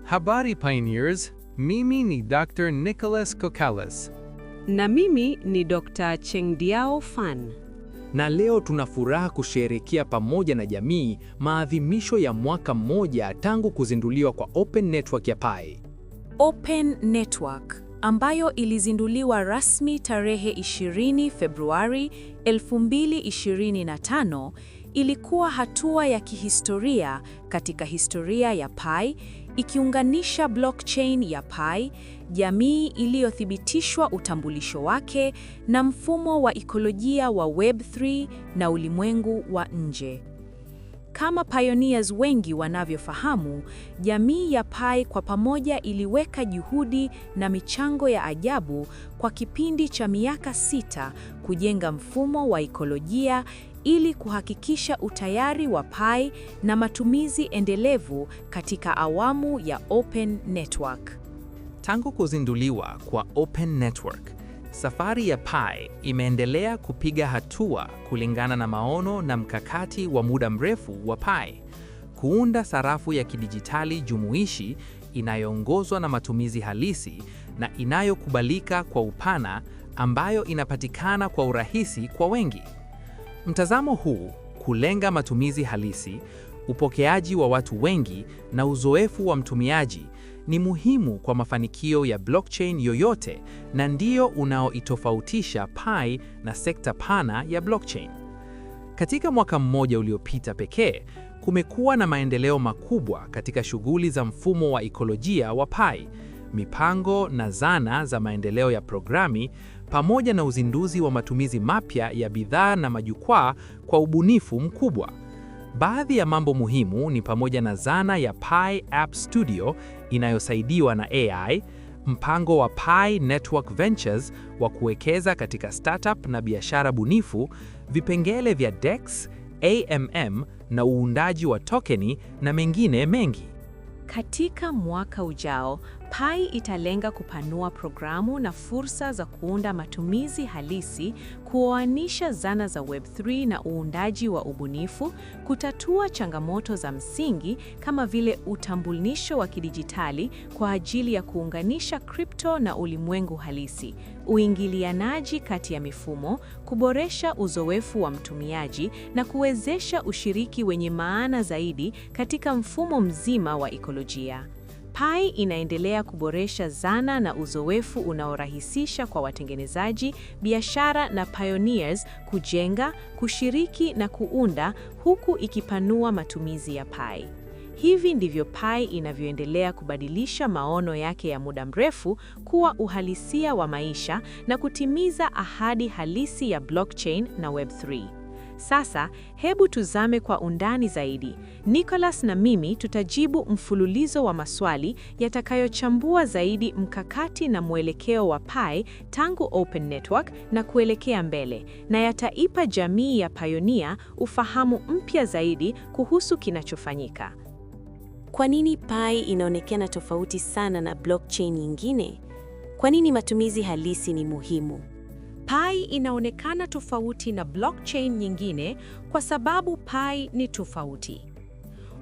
Habari Pioneers, mimi ni Dr. Nicholas Kokales. Na mimi ni Dr. Chengdiao Fan. Na leo tuna furaha kusherehekea pamoja na jamii maadhimisho ya mwaka mmoja tangu kuzinduliwa kwa Open Network ya Pi. Open Network ambayo ilizinduliwa rasmi tarehe 20 Februari 2025 ilikuwa hatua ya kihistoria katika historia ya Pi, ikiunganisha blockchain ya Pi, jamii iliyothibitishwa utambulisho wake na mfumo wa ekolojia wa Web3 na ulimwengu wa nje. Kama pioneers wengi wanavyofahamu, jamii ya Pi kwa pamoja iliweka juhudi na michango ya ajabu kwa kipindi cha miaka 6 kujenga mfumo wa ekolojia ili kuhakikisha utayari wa Pi na matumizi endelevu katika awamu ya Open Network. Tangu kuzinduliwa kwa Open Network, safari ya Pi imeendelea kupiga hatua kulingana na maono na mkakati wa muda mrefu wa Pi: kuunda sarafu ya kidijitali jumuishi inayoongozwa na matumizi halisi na inayokubalika kwa upana, ambayo inapatikana kwa urahisi kwa wengi. Mtazamo huu, kulenga matumizi halisi, upokeaji wa watu wengi na uzoefu wa mtumiaji, ni muhimu kwa mafanikio ya blockchain yoyote na ndio unaoitofautisha Pi na sekta pana ya blockchain. Katika mwaka mmoja uliopita pekee, kumekuwa na maendeleo makubwa katika shughuli za mfumo wa ekolojia wa Pi, mipango na zana za maendeleo ya programi, pamoja na uzinduzi wa matumizi mapya ya bidhaa na majukwaa kwa ubunifu mkubwa. Baadhi ya mambo muhimu ni pamoja na zana ya Pi App Studio inayosaidiwa na AI, mpango wa Pi Network Ventures wa kuwekeza katika startup na biashara bunifu, vipengele vya DEX, AMM na uundaji wa tokeni na mengine mengi. Katika mwaka ujao, Pi italenga kupanua programu na fursa za kuunda matumizi halisi, kuoanisha zana za Web3 na uundaji wa ubunifu, kutatua changamoto za msingi kama vile utambulisho wa kidijitali kwa ajili ya kuunganisha kripto na ulimwengu halisi, uingilianaji kati ya mifumo, kuboresha uzoefu wa mtumiaji na kuwezesha ushiriki wenye maana zaidi katika mfumo mzima wa ekolojia. Pi inaendelea kuboresha zana na uzoefu unaorahisisha kwa watengenezaji, biashara na pioneers kujenga, kushiriki na kuunda, huku ikipanua matumizi ya Pi. Hivi ndivyo Pi inavyoendelea kubadilisha maono yake ya muda mrefu kuwa uhalisia wa maisha na kutimiza ahadi halisi ya blockchain na Web3. Sasa, hebu tuzame kwa undani zaidi. Nicholas na mimi tutajibu mfululizo wa maswali yatakayochambua zaidi mkakati na mwelekeo wa Pi tangu Open Network na kuelekea mbele, na yataipa jamii ya pioneer ufahamu mpya zaidi kuhusu kinachofanyika. Kwa nini Pi inaonekana tofauti sana na blockchain nyingine? Kwa nini matumizi halisi ni muhimu? Pi inaonekana tofauti na blockchain nyingine kwa sababu Pi ni tofauti.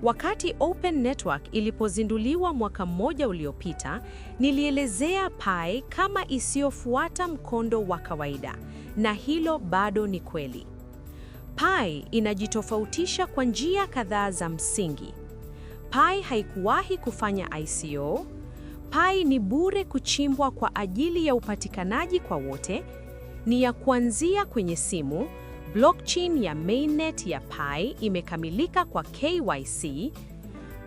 Wakati Open Network ilipozinduliwa mwaka mmoja uliopita, nilielezea Pi kama isiyofuata mkondo wa kawaida, na hilo bado ni kweli. Pi inajitofautisha kwa njia kadhaa za msingi. Pi haikuwahi kufanya ICO. Pi ni bure kuchimbwa kwa ajili ya upatikanaji kwa wote. Ni ya kuanzia kwenye simu. Blockchain ya mainnet ya Pi imekamilika kwa KYC.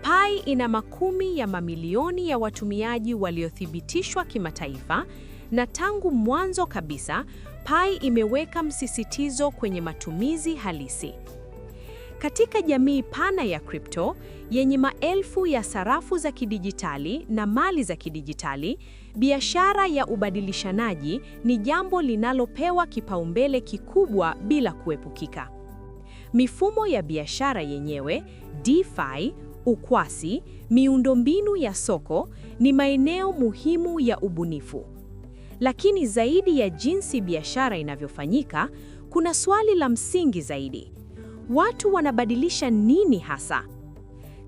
Pi ina makumi ya mamilioni ya watumiaji waliothibitishwa kimataifa, na tangu mwanzo kabisa Pi imeweka msisitizo kwenye matumizi halisi. Katika jamii pana ya kripto yenye maelfu ya sarafu za kidijitali na mali za kidijitali, biashara ya ubadilishanaji ni jambo linalopewa kipaumbele kikubwa bila kuepukika. Mifumo ya biashara yenyewe, DeFi, ukwasi, miundombinu ya soko ni maeneo muhimu ya ubunifu. Lakini zaidi ya jinsi biashara inavyofanyika, kuna swali la msingi zaidi. Watu wanabadilisha nini hasa?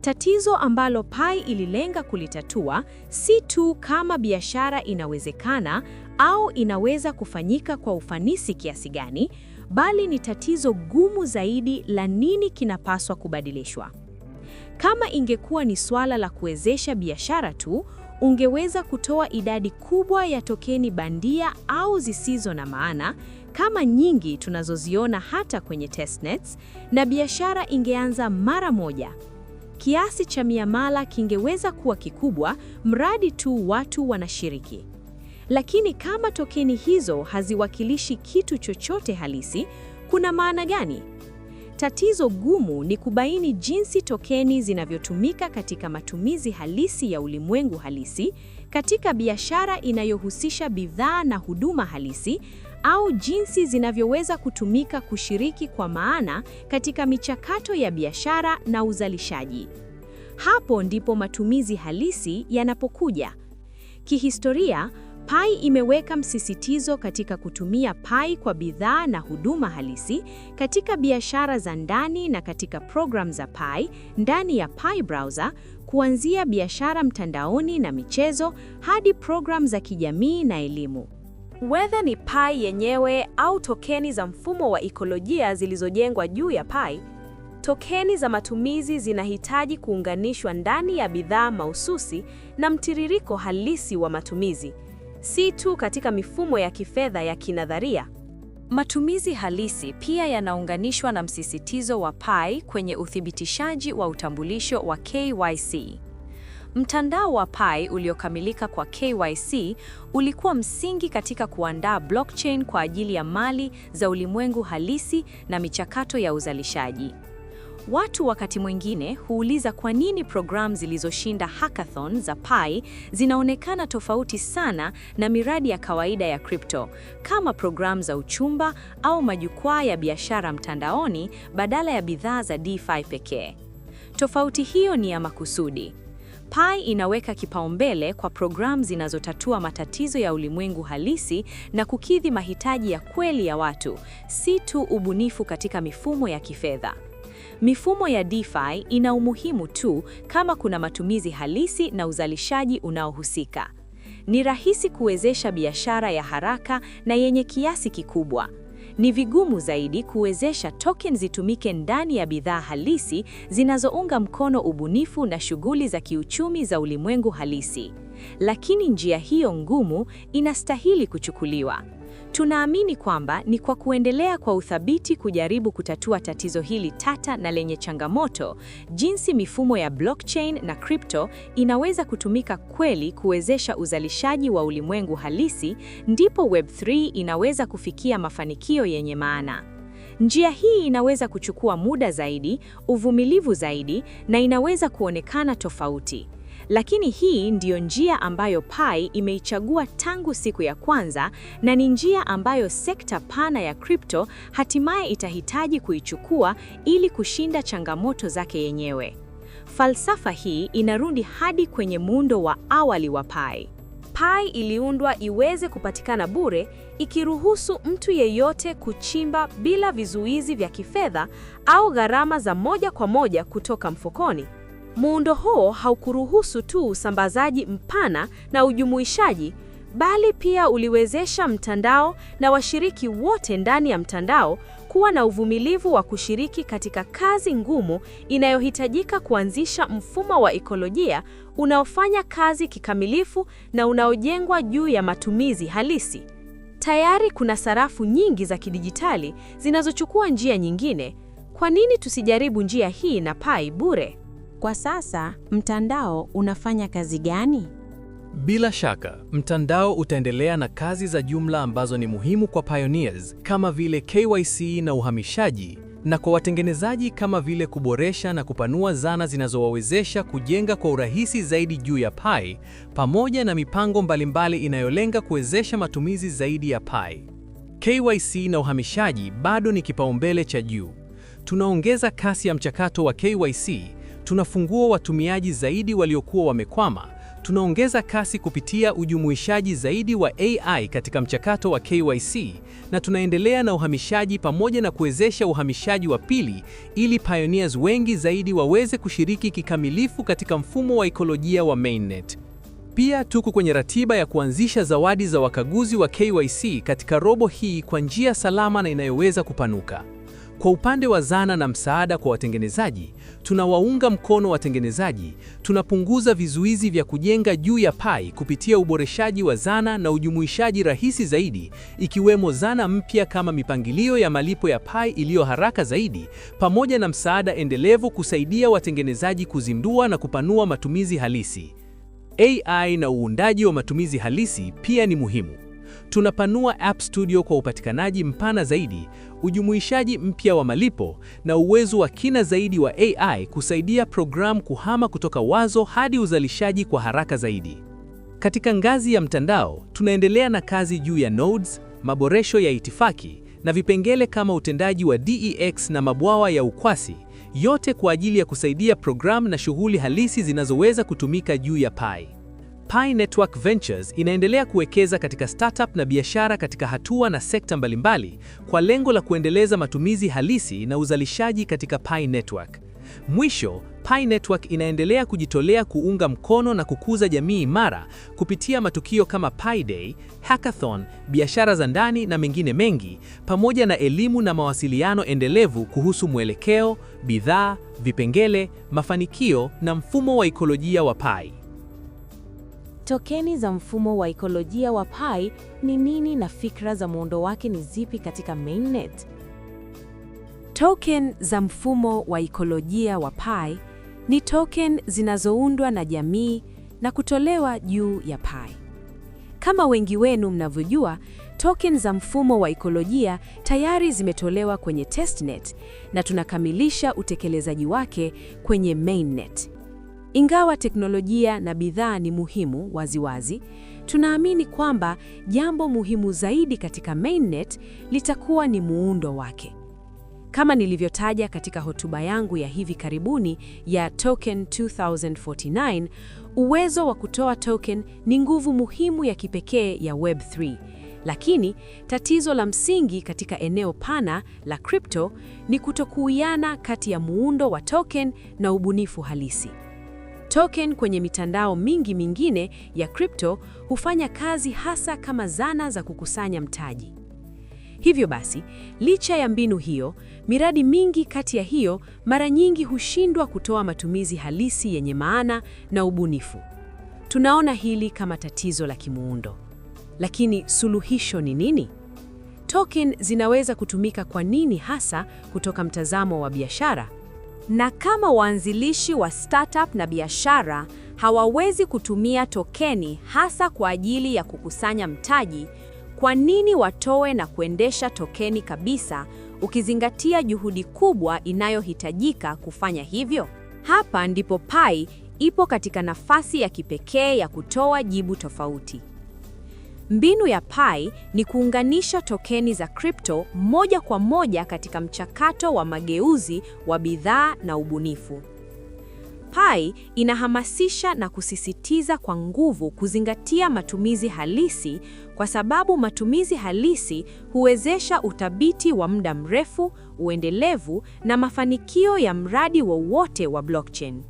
Tatizo ambalo Pi ililenga kulitatua si tu kama biashara inawezekana au inaweza kufanyika kwa ufanisi kiasi gani, bali ni tatizo gumu zaidi la nini kinapaswa kubadilishwa. Kama ingekuwa ni swala la kuwezesha biashara tu, ungeweza kutoa idadi kubwa ya tokeni bandia au zisizo na maana, kama nyingi tunazoziona hata kwenye testnets, na biashara ingeanza mara moja. Kiasi cha miamala kingeweza kuwa kikubwa, mradi tu watu wanashiriki. Lakini kama tokeni hizo haziwakilishi kitu chochote halisi, kuna maana gani? Tatizo gumu ni kubaini jinsi tokeni zinavyotumika katika matumizi halisi ya ulimwengu halisi, katika biashara inayohusisha bidhaa na huduma halisi, au jinsi zinavyoweza kutumika kushiriki kwa maana katika michakato ya biashara na uzalishaji. Hapo ndipo matumizi halisi yanapokuja. Kihistoria, Pi imeweka msisitizo katika kutumia Pi kwa bidhaa na huduma halisi katika biashara za ndani na katika program za Pi ndani ya Pi browser, kuanzia biashara mtandaoni na michezo hadi program za kijamii na elimu. Whether ni Pi yenyewe au tokeni za mfumo wa ekolojia zilizojengwa juu ya Pi, tokeni za matumizi zinahitaji kuunganishwa ndani ya bidhaa mahususi na mtiririko halisi wa matumizi, si tu katika mifumo ya kifedha ya kinadharia. Matumizi halisi pia yanaunganishwa na msisitizo wa Pi kwenye uthibitishaji wa utambulisho wa KYC. Mtandao wa Pi uliokamilika kwa KYC ulikuwa msingi katika kuandaa blockchain kwa ajili ya mali za ulimwengu halisi na michakato ya uzalishaji. Watu wakati mwingine huuliza kwa nini programu zilizoshinda hackathon za Pi zinaonekana tofauti sana na miradi ya kawaida ya crypto, kama programu za uchumba au majukwaa ya biashara mtandaoni badala ya bidhaa za DeFi pekee. Tofauti hiyo ni ya makusudi. Pi inaweka kipaumbele kwa programu zinazotatua matatizo ya ulimwengu halisi na kukidhi mahitaji ya kweli ya watu, si tu ubunifu katika mifumo ya kifedha. Mifumo ya DeFi ina umuhimu tu kama kuna matumizi halisi na uzalishaji unaohusika. Ni rahisi kuwezesha biashara ya haraka na yenye kiasi kikubwa. Ni vigumu zaidi kuwezesha token zitumike ndani ya bidhaa halisi zinazounga mkono ubunifu na shughuli za kiuchumi za ulimwengu halisi. Lakini njia hiyo ngumu inastahili kuchukuliwa. Tunaamini kwamba ni kwa kuendelea kwa uthabiti kujaribu kutatua tatizo hili tata na lenye changamoto, jinsi mifumo ya blockchain na crypto inaweza kutumika kweli kuwezesha uzalishaji wa ulimwengu halisi, ndipo Web3 inaweza kufikia mafanikio yenye maana. Njia hii inaweza kuchukua muda zaidi, uvumilivu zaidi, na inaweza kuonekana tofauti. Lakini hii ndiyo njia ambayo Pi imeichagua tangu siku ya kwanza, na ni njia ambayo sekta pana ya crypto hatimaye itahitaji kuichukua ili kushinda changamoto zake yenyewe. Falsafa hii inarudi hadi kwenye muundo wa awali wa Pi. Pi iliundwa iweze kupatikana bure, ikiruhusu mtu yeyote kuchimba bila vizuizi vya kifedha au gharama za moja kwa moja kutoka mfukoni. Muundo huo haukuruhusu tu usambazaji mpana na ujumuishaji, bali pia uliwezesha mtandao na washiriki wote ndani ya mtandao kuwa na uvumilivu wa kushiriki katika kazi ngumu inayohitajika kuanzisha mfumo wa ekolojia unaofanya kazi kikamilifu na unaojengwa juu ya matumizi halisi. Tayari kuna sarafu nyingi za kidijitali zinazochukua njia nyingine. Kwa nini tusijaribu njia hii na Pi bure? Kwa sasa, mtandao unafanya kazi gani? Bila shaka, mtandao utaendelea na kazi za jumla ambazo ni muhimu kwa pioneers kama vile KYC na uhamishaji, na kwa watengenezaji kama vile kuboresha na kupanua zana zinazowawezesha kujenga kwa urahisi zaidi juu ya Pi, pamoja na mipango mbalimbali inayolenga kuwezesha matumizi zaidi ya Pi. KYC na uhamishaji bado ni kipaumbele cha juu. Tunaongeza kasi ya mchakato wa KYC, tunafungua watumiaji zaidi waliokuwa wamekwama, tunaongeza kasi kupitia ujumuishaji zaidi wa AI katika mchakato wa KYC, na tunaendelea na uhamishaji pamoja na kuwezesha uhamishaji wa pili ili pioneers wengi zaidi waweze kushiriki kikamilifu katika mfumo wa ekolojia wa mainnet. Pia tuko kwenye ratiba ya kuanzisha zawadi za wakaguzi wa KYC katika robo hii kwa njia salama na inayoweza kupanuka. Kwa upande wa zana na msaada kwa watengenezaji, tunawaunga mkono watengenezaji, tunapunguza vizuizi vya kujenga juu ya Pi kupitia uboreshaji wa zana na ujumuishaji rahisi zaidi, ikiwemo zana mpya kama mipangilio ya malipo ya Pi iliyo haraka zaidi, pamoja na msaada endelevu kusaidia watengenezaji kuzindua na kupanua matumizi halisi. AI na uundaji wa matumizi halisi pia ni muhimu. Tunapanua App Studio kwa upatikanaji mpana zaidi, ujumuishaji mpya wa malipo na uwezo wa kina zaidi wa AI kusaidia programu kuhama kutoka wazo hadi uzalishaji kwa haraka zaidi. Katika ngazi ya mtandao, tunaendelea na kazi juu ya nodes, maboresho ya itifaki na vipengele kama utendaji wa DEX na mabwawa ya ukwasi, yote kwa ajili ya kusaidia programu na shughuli halisi zinazoweza kutumika juu ya Pi. Pi Network Ventures inaendelea kuwekeza katika startup na biashara katika hatua na sekta mbalimbali kwa lengo la kuendeleza matumizi halisi na uzalishaji katika Pi Network. Mwisho, Pi Network inaendelea kujitolea kuunga mkono na kukuza jamii imara kupitia matukio kama Pi Day, Hackathon, biashara za ndani na mengine mengi, pamoja na elimu na mawasiliano endelevu kuhusu mwelekeo, bidhaa, vipengele, mafanikio na mfumo wa ekolojia wa Pi. Tokeni za mfumo wa ekolojia wa Pi ni nini na fikra za muundo wake ni zipi katika mainnet? Token za mfumo wa ekolojia wa Pi ni token zinazoundwa na jamii na kutolewa juu ya Pi. Kama wengi wenu mnavyojua, token za mfumo wa ekolojia tayari zimetolewa kwenye testnet na tunakamilisha utekelezaji wake kwenye mainnet. Ingawa teknolojia na bidhaa ni muhimu waziwazi, tunaamini kwamba jambo muhimu zaidi katika mainnet litakuwa ni muundo wake. Kama nilivyotaja katika hotuba yangu ya hivi karibuni ya Token 2049, uwezo wa kutoa token ni nguvu muhimu ya kipekee ya Web3. Lakini tatizo la msingi katika eneo pana la crypto ni kutokuwiana kati ya muundo wa token na ubunifu halisi. Token kwenye mitandao mingi mingine ya crypto hufanya kazi hasa kama zana za kukusanya mtaji. Hivyo basi, licha ya mbinu hiyo, miradi mingi kati ya hiyo mara nyingi hushindwa kutoa matumizi halisi yenye maana na ubunifu. Tunaona hili kama tatizo la kimuundo. Lakini suluhisho ni nini? Token zinaweza kutumika kwa nini hasa kutoka mtazamo wa biashara? Na kama waanzilishi wa startup na biashara hawawezi kutumia tokeni hasa kwa ajili ya kukusanya mtaji, kwa nini watoe na kuendesha tokeni kabisa, ukizingatia juhudi kubwa inayohitajika kufanya hivyo? Hapa ndipo Pi ipo katika nafasi ya kipekee ya kutoa jibu tofauti. Mbinu ya Pi ni kuunganisha tokeni za crypto moja kwa moja katika mchakato wa mageuzi wa bidhaa na ubunifu. Pi inahamasisha na kusisitiza kwa nguvu kuzingatia matumizi halisi, kwa sababu matumizi halisi huwezesha uthabiti wa muda mrefu, uendelevu na mafanikio ya mradi wowote wa blockchain.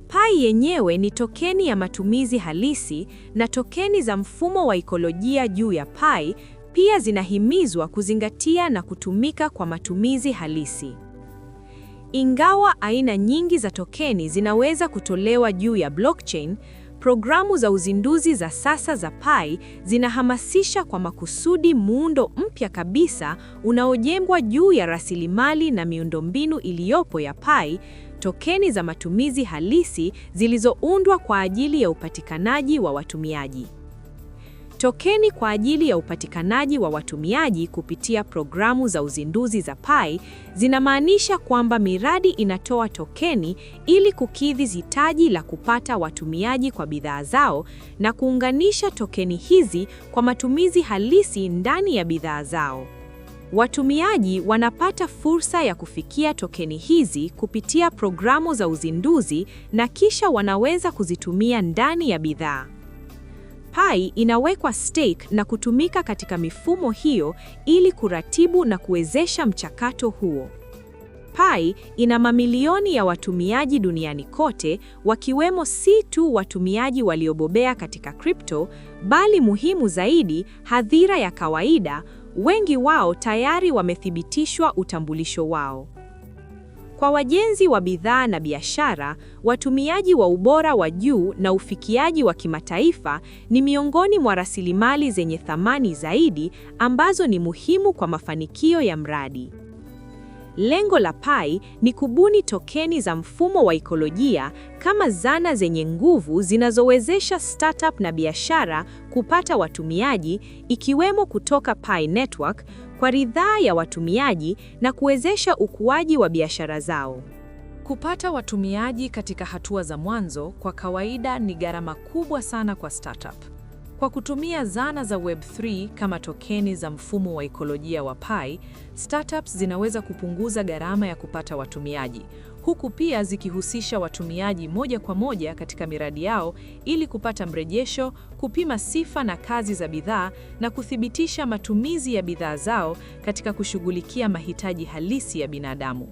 Pi yenyewe ni tokeni ya matumizi halisi, na tokeni za mfumo wa ekolojia juu ya Pi pia zinahimizwa kuzingatia na kutumika kwa matumizi halisi. Ingawa aina nyingi za tokeni zinaweza kutolewa juu ya blockchain, programu za uzinduzi za sasa za Pi zinahamasisha kwa makusudi muundo mpya kabisa unaojengwa juu ya rasilimali na miundombinu iliyopo ya Pi, tokeni za matumizi halisi zilizoundwa kwa ajili ya upatikanaji wa watumiaji. Tokeni kwa ajili ya upatikanaji wa watumiaji kupitia programu za uzinduzi za Pi zinamaanisha kwamba miradi inatoa tokeni ili kukidhi hitaji la kupata watumiaji kwa bidhaa zao na kuunganisha tokeni hizi kwa matumizi halisi ndani ya bidhaa zao. Watumiaji wanapata fursa ya kufikia tokeni hizi kupitia programu za uzinduzi na kisha wanaweza kuzitumia ndani ya bidhaa. Pi inawekwa stake na kutumika katika mifumo hiyo ili kuratibu na kuwezesha mchakato huo. Pi ina mamilioni ya watumiaji duniani kote, wakiwemo si tu watumiaji waliobobea katika crypto, bali muhimu zaidi, hadhira ya kawaida, wengi wao tayari wamethibitishwa utambulisho wao. Kwa wajenzi wa bidhaa na biashara, watumiaji wa ubora wa juu na ufikiaji wa kimataifa ni miongoni mwa rasilimali zenye thamani zaidi ambazo ni muhimu kwa mafanikio ya mradi. Lengo la Pi ni kubuni tokeni za mfumo wa ekolojia kama zana zenye nguvu zinazowezesha startup na biashara kupata watumiaji, ikiwemo kutoka Pi Network, kwa ridhaa ya watumiaji na kuwezesha ukuaji wa biashara zao. Kupata watumiaji katika hatua za mwanzo kwa kawaida ni gharama kubwa sana kwa startup. Kwa kutumia zana za Web3 kama tokeni za mfumo wa ekolojia wa Pi, startups zinaweza kupunguza gharama ya kupata watumiaji, huku pia zikihusisha watumiaji moja kwa moja katika miradi yao ili kupata mrejesho, kupima sifa na kazi za bidhaa na kuthibitisha matumizi ya bidhaa zao katika kushughulikia mahitaji halisi ya binadamu.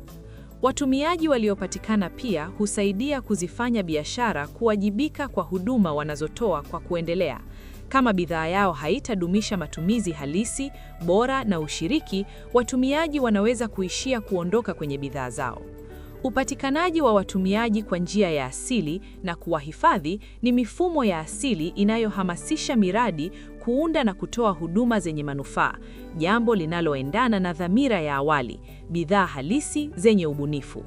Watumiaji waliopatikana pia husaidia kuzifanya biashara kuwajibika kwa huduma wanazotoa kwa kuendelea. Kama bidhaa yao haitadumisha matumizi halisi, bora na ushiriki, watumiaji wanaweza kuishia kuondoka kwenye bidhaa zao. Upatikanaji wa watumiaji kwa njia ya asili na kuwahifadhi ni mifumo ya asili inayohamasisha miradi kuunda na kutoa huduma zenye manufaa, jambo linaloendana na dhamira ya awali, bidhaa halisi zenye ubunifu.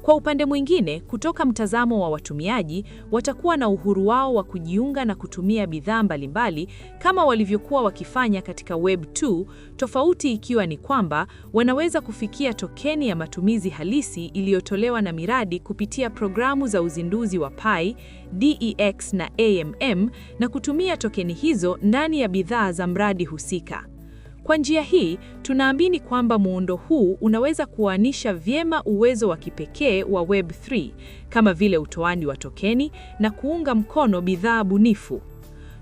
Kwa upande mwingine, kutoka mtazamo wa watumiaji, watakuwa na uhuru wao wa kujiunga na kutumia bidhaa mbalimbali kama walivyokuwa wakifanya katika Web2, tofauti ikiwa ni kwamba wanaweza kufikia tokeni ya matumizi halisi iliyotolewa na miradi kupitia programu za uzinduzi wa Pi, DEX na AMM na kutumia tokeni hizo ndani ya bidhaa za mradi husika. Kwa njia hii, tunaamini kwamba muundo huu unaweza kuanisha vyema uwezo wa kipekee wa Web3, kama vile utoaji wa tokeni na kuunga mkono bidhaa bunifu.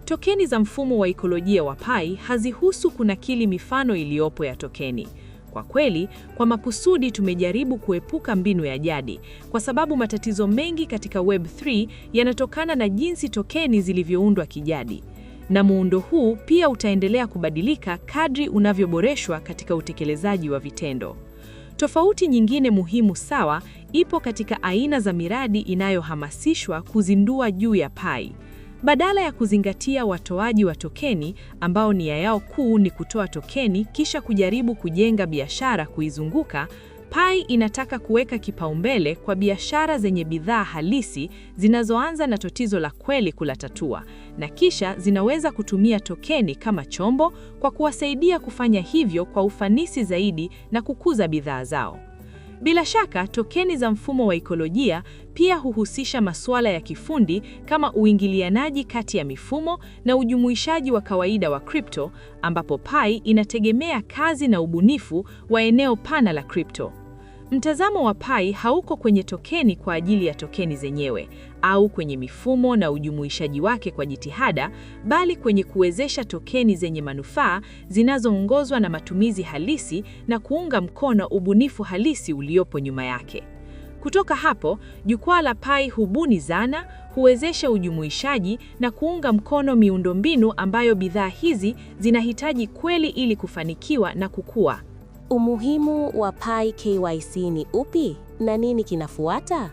Tokeni za mfumo wa ekolojia wa Pi hazihusu kunakili mifano iliyopo ya tokeni. Kwa kweli, kwa makusudi tumejaribu kuepuka mbinu ya jadi, kwa sababu matatizo mengi katika Web3 yanatokana na jinsi tokeni zilivyoundwa kijadi. Na muundo huu pia utaendelea kubadilika kadri unavyoboreshwa katika utekelezaji wa vitendo. Tofauti nyingine muhimu sawa ipo katika aina za miradi inayohamasishwa kuzindua juu ya Pi. Badala ya kuzingatia watoaji wa tokeni ambao nia yao kuu ni kutoa tokeni kisha kujaribu kujenga biashara kuizunguka, Pi inataka kuweka kipaumbele kwa biashara zenye bidhaa halisi zinazoanza na tatizo la kweli kulatatua, na kisha zinaweza kutumia tokeni kama chombo kwa kuwasaidia kufanya hivyo kwa ufanisi zaidi na kukuza bidhaa zao. Bila shaka, tokeni za mfumo wa ekolojia pia huhusisha masuala ya kifundi kama uingilianaji kati ya mifumo na ujumuishaji wa kawaida wa crypto, ambapo Pi inategemea kazi na ubunifu wa eneo pana la crypto. Mtazamo wa Pi hauko kwenye tokeni kwa ajili ya tokeni zenyewe au kwenye mifumo na ujumuishaji wake kwa jitihada, bali kwenye kuwezesha tokeni zenye manufaa zinazoongozwa na matumizi halisi na kuunga mkono ubunifu halisi uliopo nyuma yake. Kutoka hapo, jukwaa la Pi hubuni zana, huwezesha ujumuishaji na kuunga mkono miundombinu ambayo bidhaa hizi zinahitaji kweli ili kufanikiwa na kukua. Umuhimu wa Pi KYC ni upi na nini kinafuata?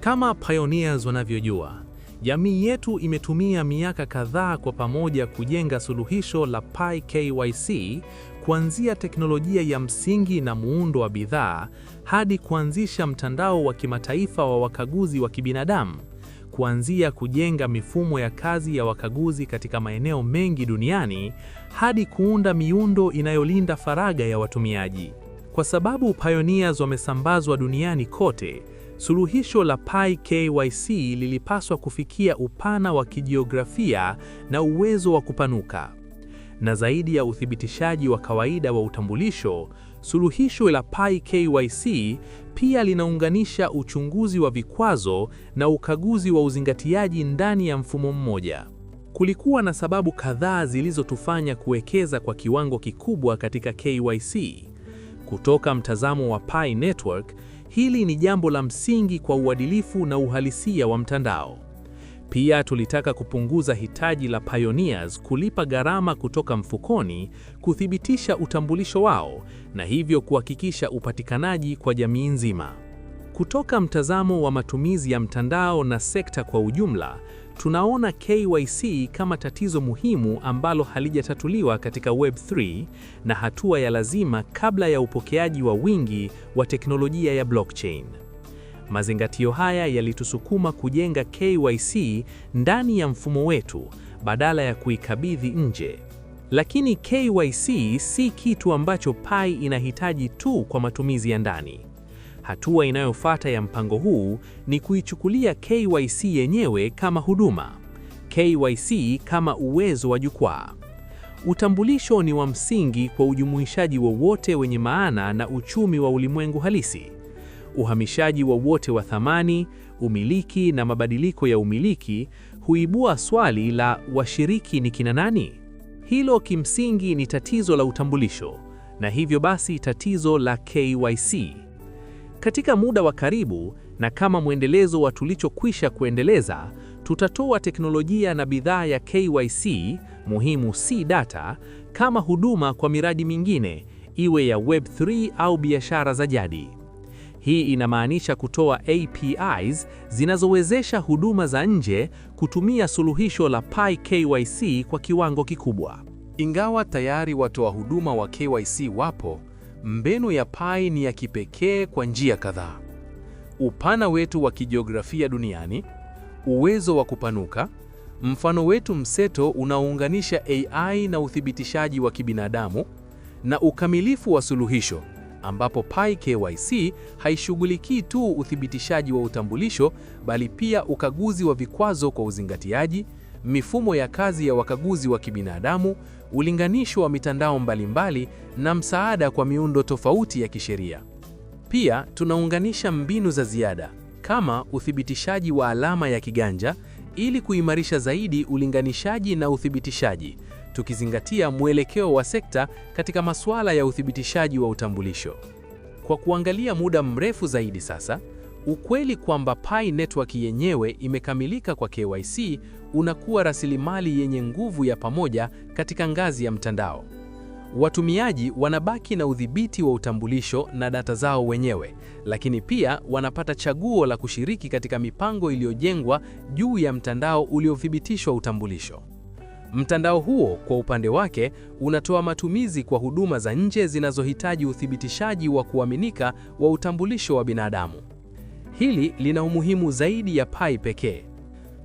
Kama pioneers wanavyojua, jamii yetu imetumia miaka kadhaa kwa pamoja kujenga suluhisho la Pi KYC, kuanzia teknolojia ya msingi na muundo wa bidhaa hadi kuanzisha mtandao wa kimataifa wa wakaguzi wa kibinadamu, kuanzia kujenga mifumo ya kazi ya wakaguzi katika maeneo mengi duniani hadi kuunda miundo inayolinda faragha ya watumiaji. Kwa sababu pioneers wamesambazwa duniani kote, suluhisho la Pi KYC lilipaswa kufikia upana wa kijiografia na uwezo wa kupanuka. Na zaidi ya uthibitishaji wa kawaida wa utambulisho, suluhisho la Pi KYC pia linaunganisha uchunguzi wa vikwazo na ukaguzi wa uzingatiaji ndani ya mfumo mmoja. Kulikuwa na sababu kadhaa zilizotufanya kuwekeza kwa kiwango kikubwa katika KYC. Kutoka mtazamo wa Pi Network, hili ni jambo la msingi kwa uadilifu na uhalisia wa mtandao. Pia tulitaka kupunguza hitaji la pioneers kulipa gharama kutoka mfukoni kuthibitisha utambulisho wao, na hivyo kuhakikisha upatikanaji kwa jamii nzima. Kutoka mtazamo wa matumizi ya mtandao na sekta kwa ujumla, tunaona KYC kama tatizo muhimu ambalo halijatatuliwa katika Web3 na hatua ya lazima kabla ya upokeaji wa wingi wa teknolojia ya blockchain. Mazingatio haya yalitusukuma kujenga KYC ndani ya mfumo wetu badala ya kuikabidhi nje. Lakini KYC si kitu ambacho Pi inahitaji tu kwa matumizi ya ndani. Hatua inayofuata ya mpango huu ni kuichukulia KYC yenyewe kama huduma, KYC kama uwezo wa jukwaa. Utambulisho ni wa msingi kwa ujumuishaji wowote wenye maana na uchumi wa ulimwengu halisi. Uhamishaji wowote wa thamani, umiliki na mabadiliko ya umiliki huibua swali la washiriki ni kina nani? Hilo kimsingi ni tatizo la utambulisho, na hivyo basi tatizo la KYC. Katika muda wa karibu na kama mwendelezo wa tulichokwisha kuendeleza, tutatoa teknolojia na bidhaa ya KYC, muhimu si data, kama huduma kwa miradi mingine, iwe ya Web3 au biashara za jadi. Hii inamaanisha kutoa APIs zinazowezesha huduma za nje kutumia suluhisho la Pi KYC kwa kiwango kikubwa. Ingawa tayari watoa huduma wa KYC wapo, mbinu ya Pi ni ya kipekee kwa njia kadhaa. Upana wetu wa kijiografia duniani, uwezo wa kupanuka, mfano wetu mseto unaounganisha AI na uthibitishaji wa kibinadamu, na ukamilifu wa suluhisho ambapo Pi KYC haishughulikii tu uthibitishaji wa utambulisho bali pia ukaguzi wa vikwazo kwa uzingatiaji, mifumo ya kazi ya wakaguzi wa kibinadamu, ulinganisho wa mitandao mbalimbali na msaada kwa miundo tofauti ya kisheria. Pia tunaunganisha mbinu za ziada kama uthibitishaji wa alama ya kiganja ili kuimarisha zaidi ulinganishaji na uthibitishaji, tukizingatia mwelekeo wa sekta katika masuala ya uthibitishaji wa utambulisho. Kwa kuangalia muda mrefu zaidi sasa, ukweli kwamba Pi Network yenyewe imekamilika kwa KYC unakuwa rasilimali yenye nguvu ya pamoja katika ngazi ya mtandao. Watumiaji wanabaki na udhibiti wa utambulisho na data zao wenyewe, lakini pia wanapata chaguo la kushiriki katika mipango iliyojengwa juu ya mtandao uliothibitishwa utambulisho. Mtandao huo kwa upande wake unatoa matumizi kwa huduma za nje zinazohitaji uthibitishaji wa kuaminika wa utambulisho wa binadamu. Hili lina umuhimu zaidi ya Pi pekee.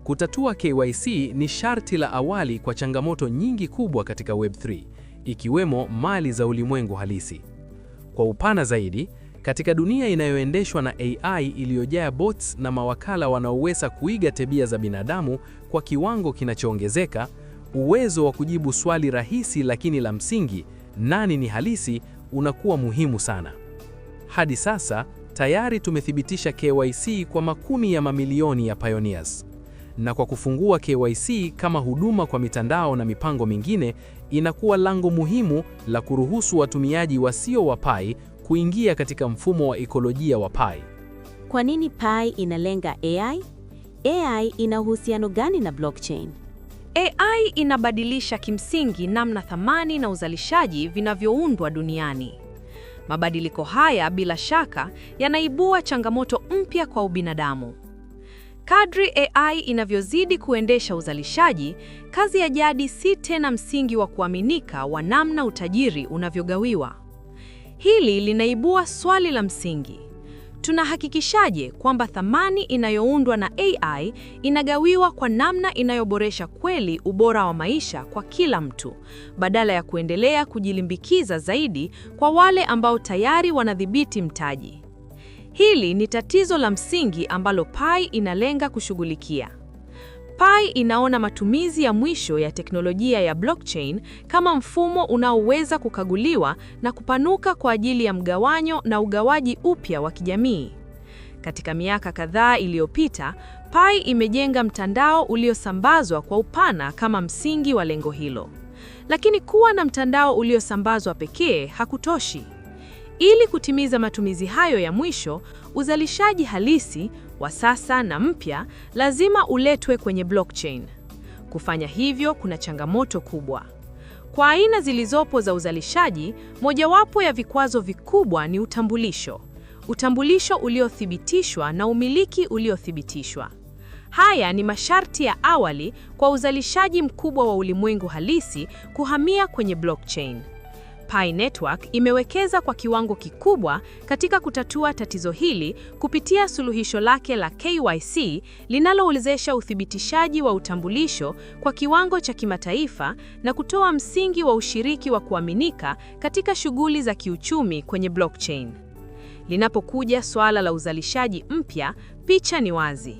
Kutatua KYC ni sharti la awali kwa changamoto nyingi kubwa katika Web3, ikiwemo mali za ulimwengu halisi. Kwa upana zaidi, katika dunia inayoendeshwa na AI iliyojaa bots na mawakala wanaoweza kuiga tabia za binadamu kwa kiwango kinachoongezeka, uwezo wa kujibu swali rahisi lakini la msingi, nani ni halisi, unakuwa muhimu sana. Hadi sasa, tayari tumethibitisha KYC kwa makumi ya mamilioni ya pioneers. Na kwa kufungua KYC kama huduma kwa mitandao na mipango mingine, inakuwa lango muhimu la kuruhusu watumiaji wasio wa Pi kuingia katika mfumo wa ekolojia wa Pi. Kwa nini Pi inalenga AI? AI ina uhusiano gani na blockchain? AI inabadilisha kimsingi namna thamani na uzalishaji vinavyoundwa duniani. Mabadiliko haya bila shaka yanaibua changamoto mpya kwa ubinadamu. Kadri AI inavyozidi kuendesha uzalishaji, kazi ya jadi si tena msingi wa kuaminika wa namna utajiri unavyogawiwa. Hili linaibua swali la msingi. Tunahakikishaje kwamba thamani inayoundwa na AI inagawiwa kwa namna inayoboresha kweli ubora wa maisha kwa kila mtu, badala ya kuendelea kujilimbikiza zaidi kwa wale ambao tayari wanadhibiti mtaji? Hili ni tatizo la msingi ambalo Pi inalenga kushughulikia. Pi inaona matumizi ya mwisho ya teknolojia ya blockchain kama mfumo unaoweza kukaguliwa na kupanuka kwa ajili ya mgawanyo na ugawaji upya wa kijamii. Katika miaka kadhaa iliyopita, Pi imejenga mtandao uliosambazwa kwa upana kama msingi wa lengo hilo. Lakini kuwa na mtandao uliosambazwa pekee hakutoshi. Ili kutimiza matumizi hayo ya mwisho, uzalishaji halisi wa sasa na mpya lazima uletwe kwenye blockchain. Kufanya hivyo kuna changamoto kubwa. Kwa aina zilizopo za uzalishaji, mojawapo ya vikwazo vikubwa ni utambulisho. Utambulisho uliothibitishwa na umiliki uliothibitishwa. Haya ni masharti ya awali kwa uzalishaji mkubwa wa ulimwengu halisi kuhamia kwenye blockchain. Pi Network imewekeza kwa kiwango kikubwa katika kutatua tatizo hili kupitia suluhisho lake la KYC linalowezesha uthibitishaji wa utambulisho kwa kiwango cha kimataifa na kutoa msingi wa ushiriki wa kuaminika katika shughuli za kiuchumi kwenye blockchain. Linapokuja suala la uzalishaji mpya, picha ni wazi.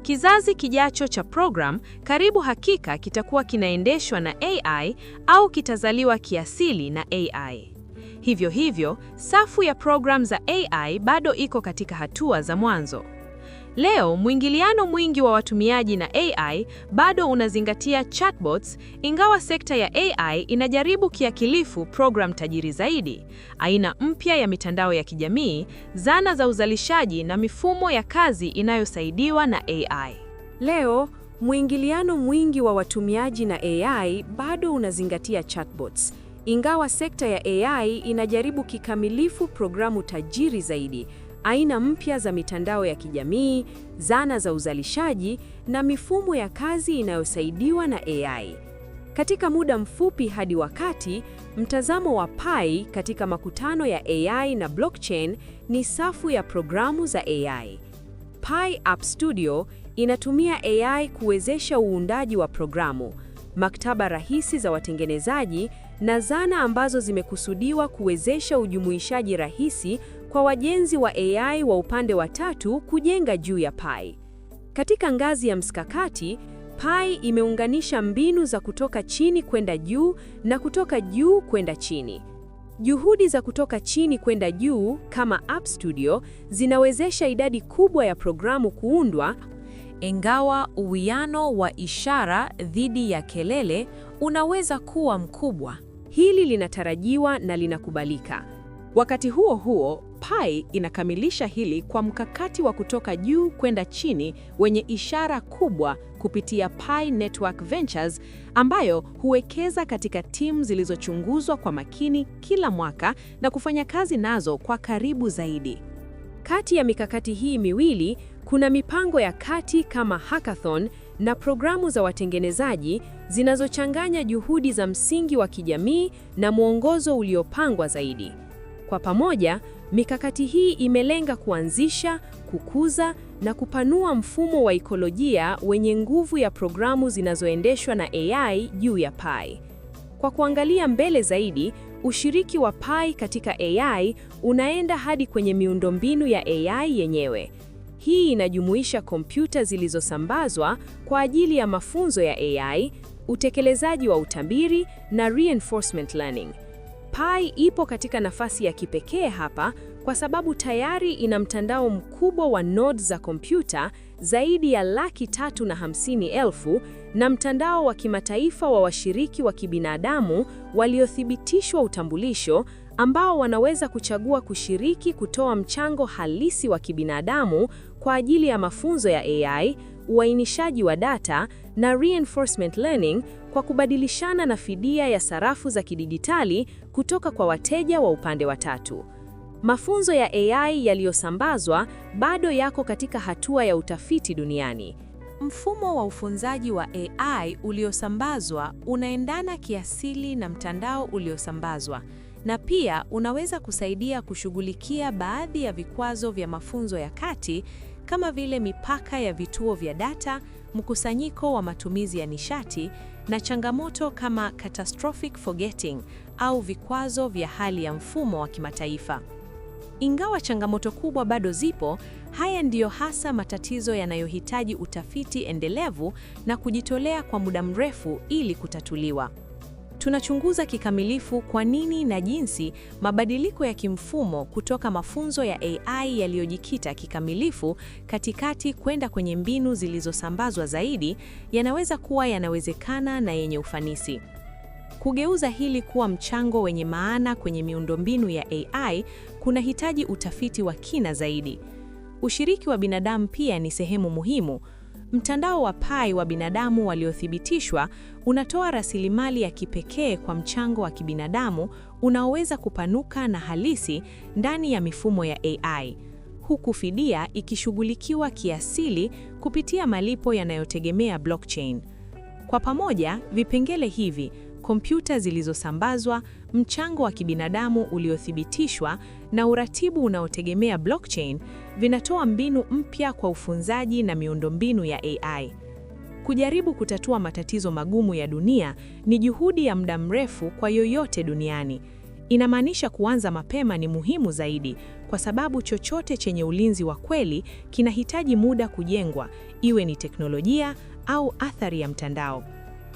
Kizazi kijacho cha program karibu hakika kitakuwa kinaendeshwa na AI au kitazaliwa kiasili na AI. Hivyo, safu ya program za AI bado iko katika hatua za mwanzo. Leo, mwingiliano mwingi wa watumiaji na AI bado unazingatia chatbots, ingawa sekta ya AI inajaribu kiakilifu program tajiri zaidi, aina mpya ya mitandao ya kijamii, zana za uzalishaji na mifumo ya kazi inayosaidiwa na AI. Leo, mwingiliano mwingi wa watumiaji na AI bado unazingatia chatbots, ingawa sekta ya AI inajaribu kikamilifu programu tajiri zaidi, aina mpya za mitandao ya kijamii, zana za uzalishaji na mifumo ya kazi inayosaidiwa na AI. Katika muda mfupi hadi wakati, mtazamo wa Pi katika makutano ya AI na blockchain ni safu ya programu za AI. Pi App Studio inatumia AI kuwezesha uundaji wa programu, maktaba rahisi za watengenezaji na zana ambazo zimekusudiwa kuwezesha ujumuishaji rahisi kwa wajenzi wa AI wa upande wa tatu kujenga juu ya Pi. Katika ngazi ya mkakati, Pi imeunganisha mbinu za kutoka chini kwenda juu na kutoka juu kwenda chini. Juhudi za kutoka chini kwenda juu kama App Studio zinawezesha idadi kubwa ya programu kuundwa, ingawa uwiano wa ishara dhidi ya kelele unaweza kuwa mkubwa. Hili linatarajiwa na linakubalika. Wakati huo huo, Pi inakamilisha hili kwa mkakati wa kutoka juu kwenda chini wenye ishara kubwa kupitia Pi Network Ventures, ambayo huwekeza katika timu zilizochunguzwa kwa makini kila mwaka na kufanya kazi nazo kwa karibu zaidi. Kati ya mikakati hii miwili, kuna mipango ya kati kama hackathon na programu za watengenezaji zinazochanganya juhudi za msingi wa kijamii na mwongozo uliopangwa zaidi. Kwa pamoja, mikakati hii imelenga kuanzisha, kukuza na kupanua mfumo wa ekolojia wenye nguvu ya programu zinazoendeshwa na AI juu ya Pi. Kwa kuangalia mbele zaidi, ushiriki wa Pi katika AI unaenda hadi kwenye miundombinu ya AI yenyewe. Hii inajumuisha kompyuta zilizosambazwa kwa ajili ya mafunzo ya AI, utekelezaji wa utabiri na reinforcement learning. Pi ipo katika nafasi ya kipekee hapa kwa sababu tayari ina mtandao mkubwa wa nodes za kompyuta zaidi ya 350,000 na mtandao wa kimataifa wa washiriki wa kibinadamu waliothibitishwa utambulisho, ambao wanaweza kuchagua kushiriki kutoa mchango halisi wa kibinadamu kwa ajili ya mafunzo ya AI, uainishaji wa data na reinforcement learning, kwa kubadilishana na fidia ya sarafu za kidijitali kutoka kwa wateja wa upande wa tatu. Mafunzo ya AI yaliyosambazwa bado yako katika hatua ya utafiti duniani. Mfumo wa ufunzaji wa AI uliosambazwa unaendana kiasili na mtandao uliosambazwa, na pia unaweza kusaidia kushughulikia baadhi ya vikwazo vya mafunzo ya kati kama vile mipaka ya vituo vya data, mkusanyiko wa matumizi ya nishati na changamoto kama catastrophic forgetting au vikwazo vya hali ya mfumo wa kimataifa. Ingawa changamoto kubwa bado zipo, haya ndiyo hasa matatizo yanayohitaji utafiti endelevu na kujitolea kwa muda mrefu ili kutatuliwa. Tunachunguza kikamilifu kwa nini na jinsi mabadiliko ya kimfumo kutoka mafunzo ya AI yaliyojikita kikamilifu katikati kwenda kwenye mbinu zilizosambazwa zaidi yanaweza kuwa yanawezekana na yenye ufanisi. Kugeuza hili kuwa mchango wenye maana kwenye miundombinu ya AI kunahitaji utafiti wa kina zaidi. Ushiriki wa binadamu pia ni sehemu muhimu. Mtandao wa Pi wa binadamu waliothibitishwa unatoa rasilimali ya kipekee kwa mchango wa kibinadamu unaoweza kupanuka na halisi ndani ya mifumo ya AI, huku fidia ikishughulikiwa kiasili kupitia malipo yanayotegemea blockchain. Kwa pamoja, vipengele hivi, kompyuta zilizosambazwa, mchango wa kibinadamu uliothibitishwa na uratibu unaotegemea blockchain vinatoa mbinu mpya kwa ufunzaji na miundombinu ya AI. Kujaribu kutatua matatizo magumu ya dunia ni juhudi ya muda mrefu kwa yoyote duniani. Inamaanisha kuanza mapema ni muhimu zaidi, kwa sababu chochote chenye ulinzi wa kweli kinahitaji muda kujengwa, iwe ni teknolojia au athari ya mtandao.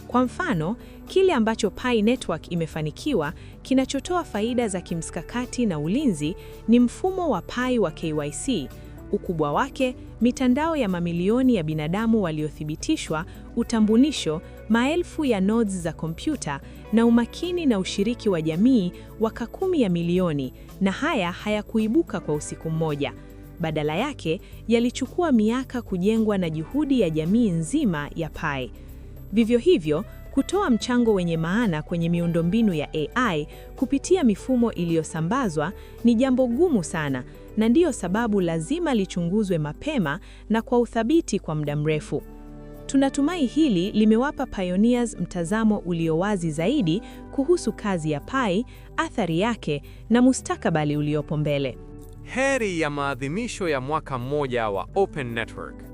Kwa mfano, kile ambacho Pi Network imefanikiwa kinachotoa faida za kimkakati na ulinzi ni mfumo wa Pi wa KYC. Ukubwa wake, mitandao ya mamilioni ya binadamu waliothibitishwa, utambulisho, maelfu ya nodes za kompyuta na umakini na ushiriki wa jamii wa kakumi ya milioni, na haya hayakuibuka kwa usiku mmoja. Badala yake, yalichukua miaka kujengwa na juhudi ya jamii nzima ya Pi. Vivyo hivyo, kutoa mchango wenye maana kwenye miundombinu ya AI kupitia mifumo iliyosambazwa ni jambo gumu sana, na ndiyo sababu lazima lichunguzwe mapema na kwa uthabiti kwa muda mrefu. Tunatumai hili limewapa pioneers mtazamo ulio wazi zaidi kuhusu kazi ya Pi, athari yake na mustakabali uliopo mbele. Heri ya maadhimisho ya mwaka mmoja wa Open Network.